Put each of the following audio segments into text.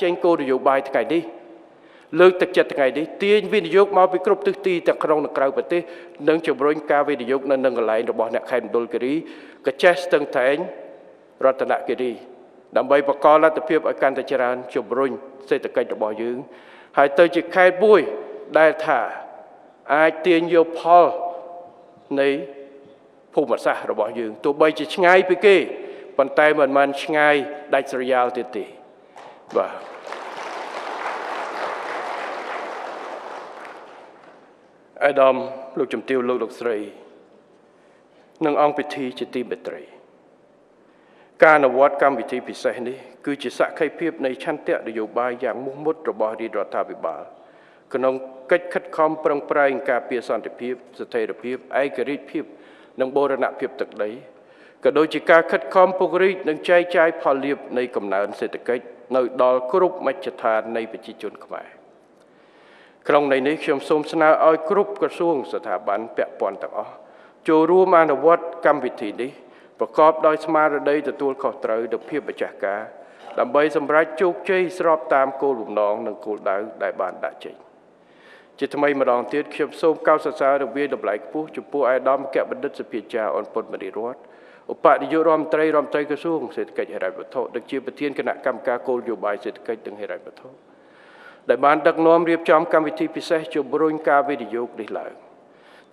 ចេញគោលនយោបាយថ្ងៃនេះលើកទឹកចិត្តថ្ងៃនេះទាញវិនិយោគមកពីគ្រប់ទិសទីទាំងក្នុងនិងក្រៅប្រទេសនិងជំរុញការវិនិយោគនៅនឹងកន្លែងរបស់អ្នកខេត្តមណ្ឌលគិរីកញ្ចេះស្ទឹងត្រែងរតនគិរីដើម្បីបង្កលទ្ធភាពឲ្យកាន់តែច្រើនជំរុញសេដ្ឋកិច្ចរបស់យើងហើយទៅជាខេត្តមួយដែលថាអាចទាញយកផលនៃភូមិសាស្ត្ររបស់យើងទោះបីជាឆ្ងាយពីគេប៉ុន្តែមិនមែនឆ្ងាយដាច់ស្រយាលទៀតទេបាទអាដាមលោកជំទាវលោកស្រីនិងអង្គពិធីជាទីមេត្រីការអនុវត្តកម្មវិធីពិសេសនេះគឺជាសក្ខីភាពនៃឆន្ទៈនយោបាយយ៉ាងមោះមុតរបស់រាជរដ្ឋាភិបាលក្នុងកិច្ចខិតខំប្រឹងប្រែងការពារសន្តិភាពស្ថិរភាពឯករាជ្យភាពនិងបូរណភាពទឹកដីក៏ដូចជាការខិតខំពង្រីកនិងចែកចាយផលលាភនៃកំណើនសេដ្ឋកិច្ចនៅដល់គ្រប់មជ្ឈដ្ឋាននៃប្រជាជនខ្មែរក្នុងន័យនេះខ្ញុំសូមស្នើឲ្យគ្រប់ក្រសួងស្ថាប័នពាក់ព័ន្ធទាំងអស់ចូលរួមអនុវត្តកម្មវិធីនេះប្រកបដោយស្មារតីទទួលខុសត្រូវនិងភាពម្ចាស់ការដើម្បីសម្រេចជោគជ័យស្របតាមគោលបំណងនិងគោលដៅដែលបានដាក់ចេញជាថ្មីម្ដងទៀតខ្ញុំសូមកោតសរសើរនិងវាយតម្លៃខ្ពស់ចំពោះអាយដាមអគ្គបណ្ឌិតសភាចារអនពុតមនីរតឧបនាយករដ្ឋមន្ត្រីក្រសួងសេដ្ឋកិច្ចហិរញ្ញវត្ថុនិងជាប្រធានគណៈកម្មការគោលនយោបាយសេដ្ឋកិច្ចនិងហិរញ្ញវត្ថុដែលបានដឹកនាំរៀបចំកម្មវិធីពិសេសជំរុញការវិនិយោគនេះឡើង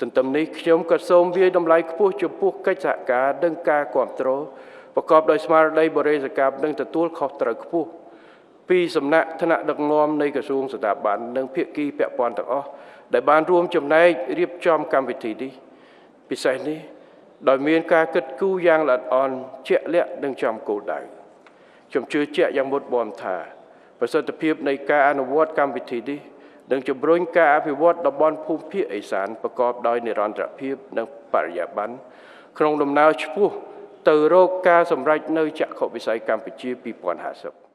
ទន្ទឹមនេះខ្ញុំក៏សូមវាយតម្លៃខ្ពស់ចំពោះកិច្ចសហការនិងការគ្រប់គ្រងប្រកបដោយស្មារតីបរិយាកាសនិងទទួលខុសត្រូវខ្ពស់ពីសំណាក់ថ្នាក់ដឹកនាំនៃក្រសួងស្ថាប័ននិងភាគីពាក់ព័ន្ធទាំងអស់ដែលបានរួមចំណែករៀបចំកម្មវិធីនេះពិសេសនេះដោយមានការគិតគូរយ៉ាងល្អិតល្អន់ជាក់លាក់និងចំគោលដៅខ្ញុំជឿជាក់យ៉ាងមុតមមថាប្រសិទ្ធភាពនៃការអនុវត្តកម្មវិធីនេះនឹងជំរុញការអភិវឌ្ឍតំបន់ភូមិភាគឦសានប្រកបដោយនិរន្តរភាពនិងបរិយាបន្នក្នុងដំណើរឆ្ពោះទៅរកការសម្រេចនៅចក្ខុវិស័យកម្ពុជា2050